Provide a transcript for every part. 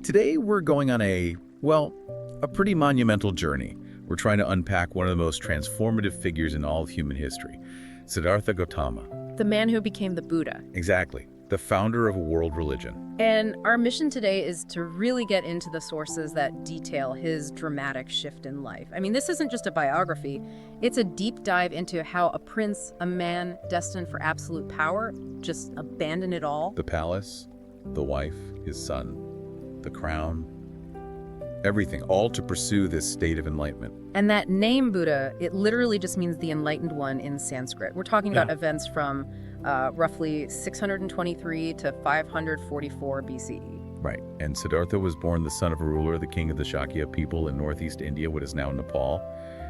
Today we're going on a pretty monumental journey. We're trying to unpack one of the most transformative figures in all of human history, Siddhartha Gautama. The man who became the Buddha. Exactly, the founder of a world religion. And our mission today is to really get into the sources that detail his dramatic shift in life. I mean, this isn't just a biography. It's a deep dive into how a prince, a man destined for absolute power, just abandoned it all. The palace, the wife, his son, the crown, everything, all to pursue this state of enlightenment. And that name Buddha, it literally just means the enlightened one in Sanskrit. We're talking about events from roughly 623 to 544 BCE. Right, and Siddhartha was born the son of a ruler, the king of the Shakya people in northeast India, what is now Nepal.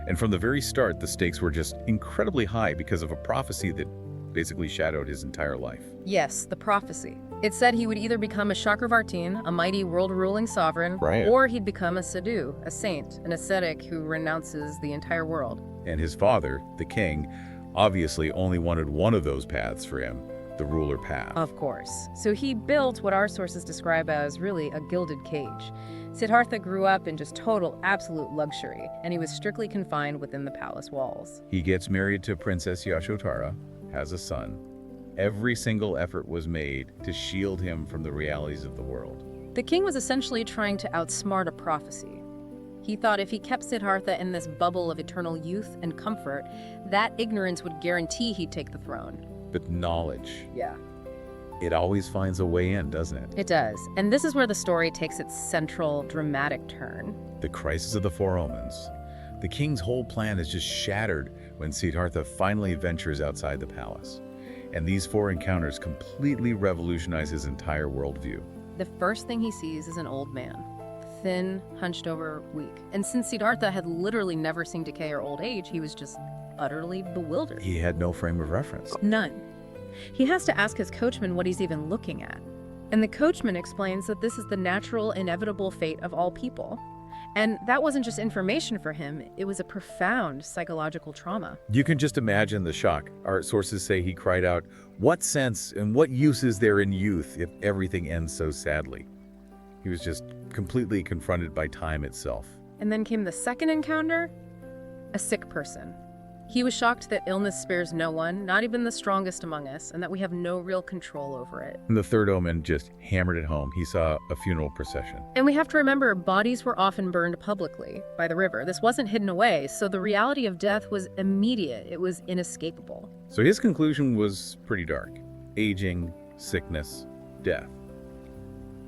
And from the very start, the stakes were just incredibly high because of a prophecy that basically shadowed his entire life. Yes, the prophecy. It said he would either become a Chakravartin, a mighty world-ruling sovereign, or he'd become a sadhu, a saint, an ascetic who renounces the entire world. And his father, the king, obviously only wanted one of those paths for him, the ruler path. Of course. So he built what our sources describe as really a gilded cage. Siddhartha grew up in just total, absolute luxury, and he was strictly confined within the palace walls. He gets married to Princess Yashodhara, has a son. Every single effort was made to shield him from the realities of the world. The king was essentially trying to outsmart a prophecy. He thought if he kept Siddhartha in this bubble of eternal youth and comfort, that ignorance would guarantee he'd take the throne. But knowledge, Yeah. it always finds a way in, doesn't it? It does. And this is where the story takes its central, dramatic turn. The crisis of the Four Omens. The king's whole plan is just shattered when Siddhartha finally ventures outside the palace. And these four encounters completely revolutionize his entire worldview. The first thing he sees is an old man. Thin, hunched over, weak. And since Siddhartha had literally never seen decay or old age, he was just utterly bewildered. He had no frame of reference. None. He has to ask his coachman what he's even looking at. And the coachman explains that this is the natural, inevitable fate of all people. And that wasn't just information for him, it was a profound psychological trauma. You can just imagine the shock. Our sources say he cried out, "What sense and what use is there in youth if everything ends so sadly?" He was just completely confronted by time itself. And then came the second encounter, a sick person. He was shocked that illness spares no one, not even the strongest among us, and that we have no real control over it. And the third omen just hammered it home. He saw a funeral procession. And we have to remember, bodies were often burned publicly by the river. This wasn't hidden away, so the reality of death was immediate. It was inescapable. So his conclusion was pretty dark. Aging, sickness, death.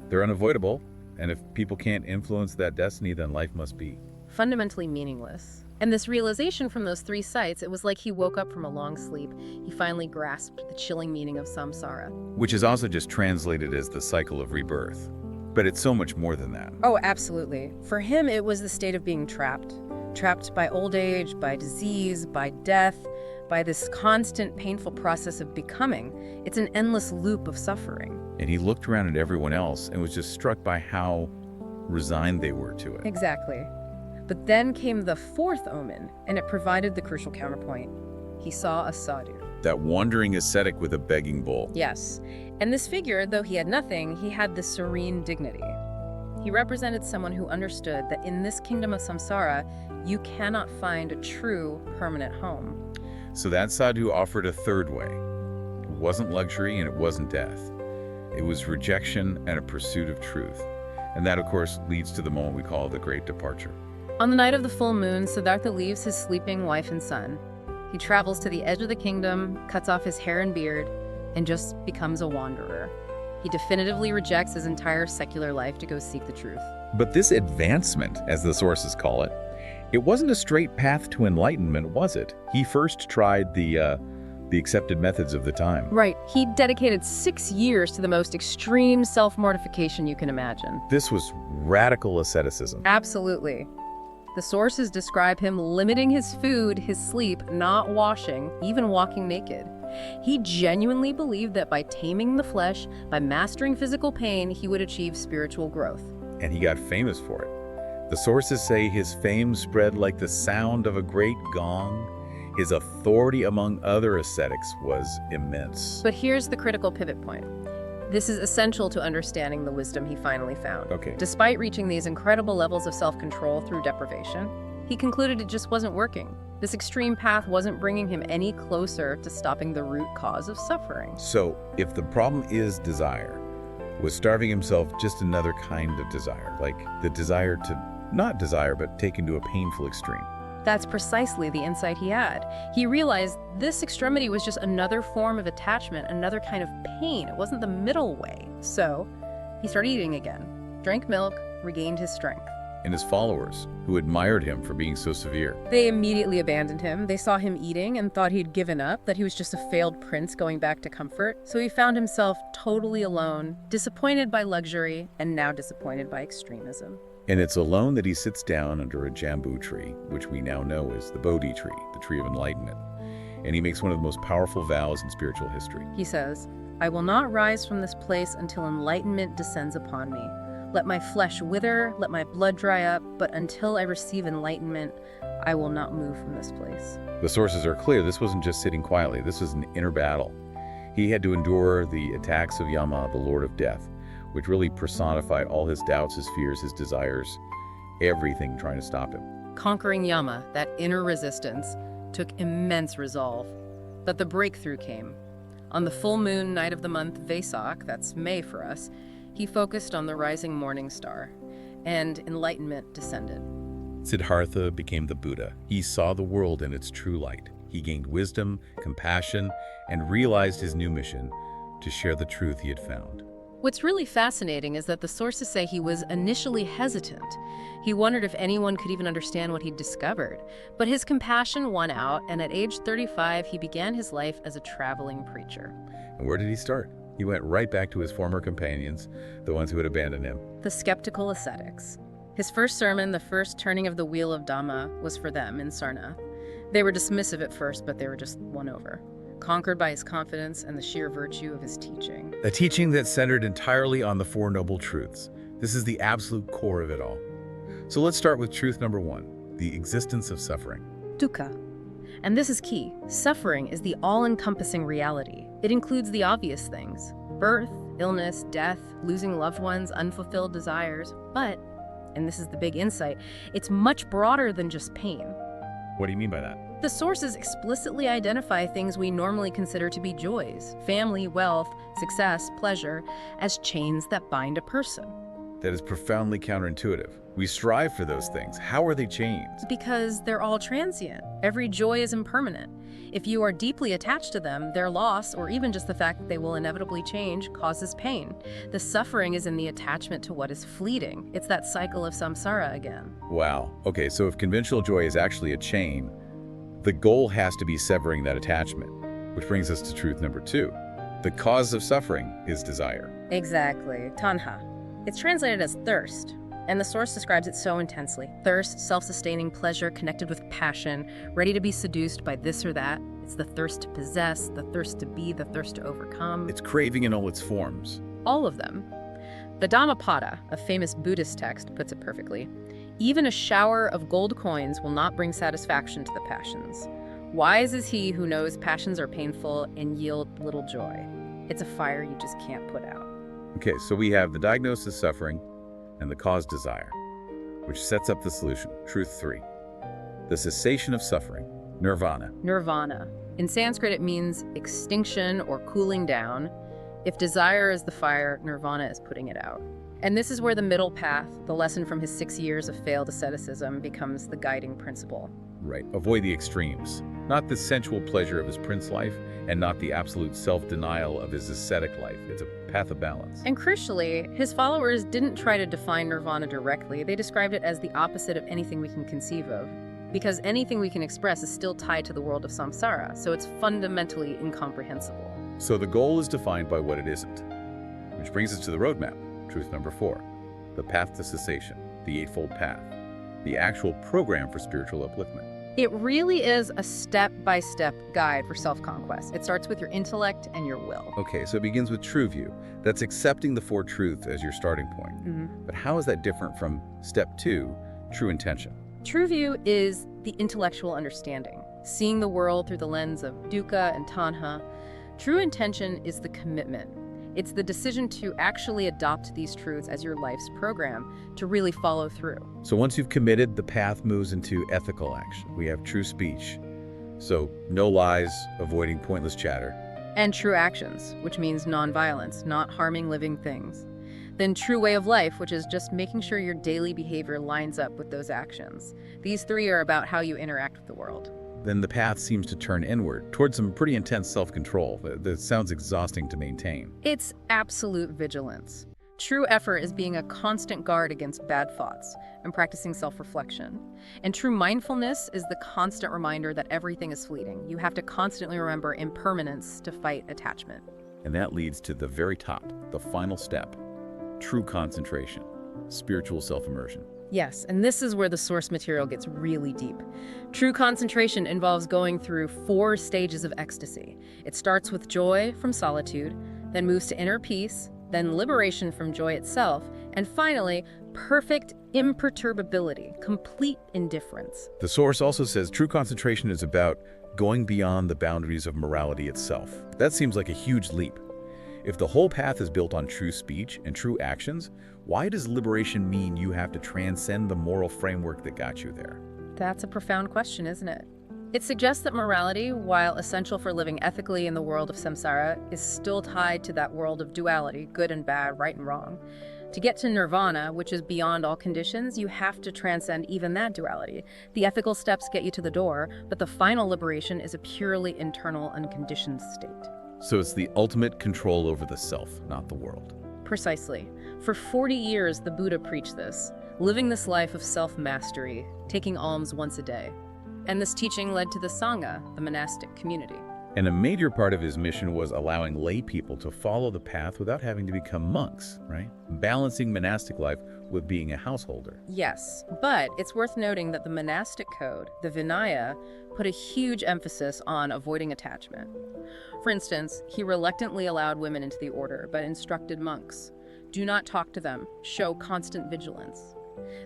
They're unavoidable, and if people can't influence that destiny, then life must be Fundamentally meaningless. And this realization from those three sights, it was like he woke up from a long sleep. He finally grasped the chilling meaning of samsara. which is also just translated as the cycle of rebirth. But it's so much more than that. Oh, absolutely. For him, it was the state of being trapped. Trapped by old age, by disease, by death, by this constant painful process of becoming. It's an endless loop of suffering. And he looked around at everyone else and was just struck by how resigned they were to it. Exactly. But then came the fourth omen, and it provided the crucial counterpoint. He saw a sadhu. That wandering ascetic with a begging bowl. Yes. And this figure, though he had nothing, he had this serene dignity. He represented someone who understood that in this kingdom of samsara, you cannot find a true permanent home. So that sadhu offered a third way. It wasn't luxury and it wasn't death. It was rejection and a pursuit of truth. And that, of course, leads to the moment we call the Great Departure. On the night of the full moon, Siddhartha leaves his sleeping wife and son. He travels to the edge of the kingdom, cuts off his hair and beard, and just becomes a wanderer. He definitively rejects his entire secular life to go seek the truth. But this advancement, as the sources call it, it wasn't a straight path to enlightenment, was it? He first tried the accepted methods of the time. Right. He dedicated 6 years to the most extreme self-mortification you can imagine. This was radical asceticism. Absolutely. The sources describe him limiting his food, his sleep, not washing, even walking naked. He genuinely believed that by taming the flesh, by mastering physical pain, he would achieve spiritual growth. And he got famous for it. The sources say his fame spread like the sound of a great gong. His authority among other ascetics was immense. But here's the critical pivot point. This is essential to understanding the wisdom he finally found. Okay. Despite reaching these incredible levels of self-control through deprivation, he concluded it just wasn't working. This extreme path wasn't bringing him any closer to stopping the root cause of suffering. So, if the problem is desire, was starving himself just another kind of desire, like the desire to not desire but taken to a painful extreme? That's precisely the insight he had. He realized this extremity was just another form of attachment, another kind of pain. It wasn't the middle way. So he started eating again, drank milk, regained his strength. And his followers, who admired him for being so severe. They immediately abandoned him. They saw him eating and thought he'd given up, that he was just a failed prince going back to comfort. So he found himself totally alone, disappointed by luxury, and now disappointed by extremism. And it's alone that he sits down under a jambu tree, which we now know as the Bodhi tree, the tree of enlightenment. And he makes one of the most powerful vows in spiritual history. He says, "I will not rise from this place until enlightenment descends upon me. Let my flesh wither, let my blood dry up, but until I receive enlightenment, I will not move from this place." The sources are clear. This wasn't just sitting quietly. This was an inner battle. He had to endure the attacks of Yama, the Lord of Death, which really personified all his doubts, his fears, his desires, everything trying to stop him. Conquering Yama, that inner resistance, took immense resolve. But the breakthrough came. On the full moon night of the month Vesak, that's May for us, he focused on the rising morning star, and enlightenment descended. Siddhartha became the Buddha. He saw the world in its true light. He gained wisdom, compassion, and realized his new mission to share the truth he had found. What's really fascinating is that the sources say he was initially hesitant. He wondered if anyone could even understand what he'd discovered. But his compassion won out, and at age 35, he began his life as a traveling preacher. And where did he start? He went right back to his former companions, the ones who had abandoned him. The skeptical ascetics. His first sermon, the first turning of the wheel of Dhamma, was for them in Sarnath. They were dismissive at first, but they were just won over, conquered by his confidence and the sheer virtue of his teaching. A teaching that centered entirely on the Four Noble Truths. This is the absolute core of it all. So let's start with truth number one, the existence of suffering. Dukkha. And this is key. Suffering is the all-encompassing reality. It includes the obvious things: birth, illness, death, losing loved ones, unfulfilled desires. But, and this is the big insight, it's much broader than just pain. What do you mean by that? The sources explicitly identify things we normally consider to be joys, family, wealth, success, pleasure, as chains that bind a person. That is profoundly counterintuitive. We strive for those things. How are they chains? Because they're all transient. Every joy is impermanent. If you are deeply attached to them, their loss, or even just the fact that they will inevitably change, causes pain. The suffering is in the attachment to what is fleeting. It's that cycle of samsara again. Wow. Okay, so if conventional joy is actually a chain, the goal has to be severing that attachment, which brings us to truth number two. The cause of suffering is desire. Exactly. Tanha. It's translated as thirst, and the source describes it so intensely. Thirst, self-sustaining pleasure connected with passion, ready to be seduced by this or that. It's the thirst to possess, the thirst to be, the thirst to overcome. It's craving in all its forms. All of them. The Dhammapada, a famous Buddhist text, puts it perfectly. Even a shower of gold coins will not bring satisfaction to the passions. Wise is he who knows passions are painful and yield little joy. It's a fire you just can't put out. Okay, so we have the diagnosis suffering and the cause desire, which sets up the solution. Truth three, the cessation of suffering, nirvana. Nirvana. In Sanskrit, it means extinction or cooling down. If desire is the fire, nirvana is putting it out. And this is where the middle path, the lesson from his 6 years of failed asceticism, becomes the guiding principle. Right, avoid the extremes. Not the sensual pleasure of his prince life, and not the absolute self-denial of his ascetic life. It's a path of balance. And crucially, his followers didn't try to define nirvana directly. They described it as the opposite of anything we can conceive of, because anything we can express is still tied to the world of samsara, so it's fundamentally incomprehensible. So the goal is defined by what it isn't, which brings us to the roadmap. Truth number four, the path to cessation, the Eightfold Path, the actual program for spiritual upliftment. It really is a step-by-step guide for self-conquest. It starts with your intellect and your will. Okay, so it begins with true view. That's accepting the four truths as your starting point. But how is that different from step two, true intention? True view is the intellectual understanding, seeing the world through the lens of dukkha and tanha. True intention is the commitment. It's the decision to actually adopt these truths as your life's program, to really follow through. So once you've committed, the path moves into ethical action. We have true speech. So no lies, avoiding pointless chatter. And true actions, which means nonviolence, not harming living things. Then true way of life, which is just making sure your daily behavior lines up with those actions. These three are about how you interact with the world. Then the path seems to turn inward, towards some pretty intense self-control that sounds exhausting to maintain. It's absolute vigilance. True effort is being a constant guard against bad thoughts and practicing self-reflection. And true mindfulness is the constant reminder that everything is fleeting. You have to constantly remember impermanence to fight attachment. And that leads to the very top, the final step, true concentration, spiritual self-immersion. Yes, and this is where the source material gets really deep. True concentration involves going through 4 stages of ecstasy. It starts with joy from solitude, then moves to inner peace, then liberation from joy itself, and finally, perfect imperturbability, complete indifference. The source also says true concentration is about going beyond the boundaries of morality itself. That seems like a huge leap. If the whole path is built on true speech and true actions, why does liberation mean you have to transcend the moral framework that got you there? That's a profound question, isn't it? It suggests that morality, while essential for living ethically in the world of samsara, is still tied to that world of duality, good and bad, right and wrong. To get to nirvana, which is beyond all conditions, you have to transcend even that duality. The ethical steps get you to the door, but the final liberation is a purely internal, unconditioned state. So it's the ultimate control over the self, not the world. Precisely. For 40 years, the Buddha preached this, living this life of self-mastery, taking alms once a day. And this teaching led to the Sangha, the monastic community. And a major part of his mission was allowing lay people to follow the path without having to become monks, right? Balancing monastic life with being a householder. Yes, but it's worth noting that the monastic code, the Vinaya, put a huge emphasis on avoiding attachment. For instance, he reluctantly allowed women into the order, but instructed monks, do not talk to them, show constant vigilance.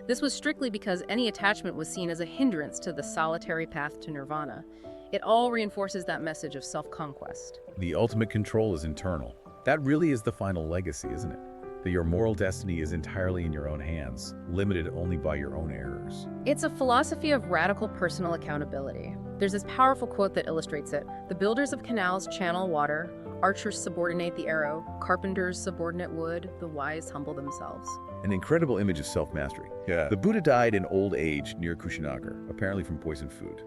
This was strictly because any attachment was seen as a hindrance to the solitary path to nirvana. It all reinforces that message of self-conquest. The ultimate control is internal. That really is the final legacy, isn't it? That your moral destiny is entirely in your own hands, limited only by your own errors. It's a philosophy of radical personal accountability. There's this powerful quote that illustrates it. The builders of canals channel water, archers subordinate the arrow, carpenters subordinate wood, the wise humble themselves. An incredible image of self-mastery. Yeah. The Buddha died in old age near Kushinagar, apparently from poisoned food.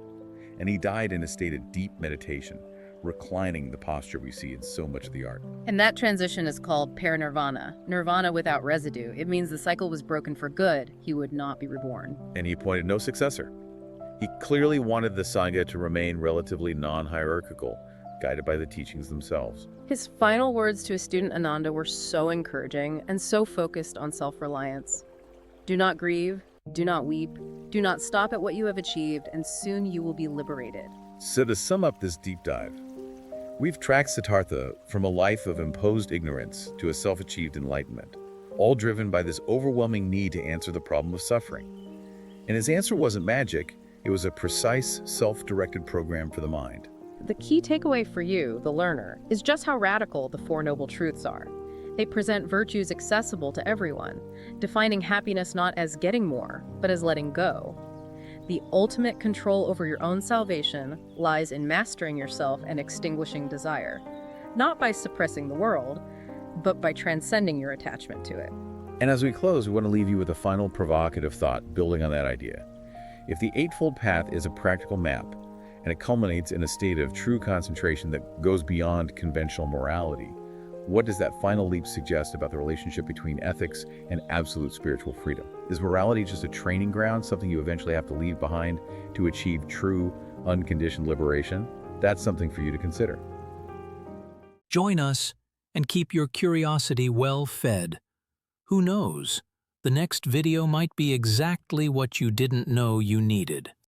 And he died in a state of deep meditation, reclining the posture we see in so much of the art. And that transition is called parinirvana, nirvana without residue. It means the cycle was broken for good. He would not be reborn. And he appointed no successor. He clearly wanted the Sangha to remain relatively non-hierarchical, guided by the teachings themselves. His final words to his student Ananda were so encouraging and so focused on self-reliance. Do not grieve, do not weep, do not stop at what you have achieved, and soon you will be liberated. So to sum up this deep dive, we've tracked Siddhartha from a life of imposed ignorance to a self-achieved enlightenment, all driven by this overwhelming need to answer the problem of suffering. And his answer wasn't magic, it was a precise, self-directed program for the mind. The key takeaway for you, the learner, is just how radical the Four Noble Truths are. They present virtues accessible to everyone, defining happiness not as getting more, but as letting go. The ultimate control over your own salvation lies in mastering yourself and extinguishing desire, not by suppressing the world, but by transcending your attachment to it. And as we close, we want to leave you with a final provocative thought building on that idea. If the Eightfold Path is a practical map, and it culminates in a state of true concentration that goes beyond conventional morality, what does that final leap suggest about the relationship between ethics and absolute spiritual freedom? Is morality just a training ground, something you eventually have to leave behind to achieve true, unconditioned liberation? That's something for you to consider. Join us and keep your curiosity well fed. Who knows? The next video might be exactly what you didn't know you needed.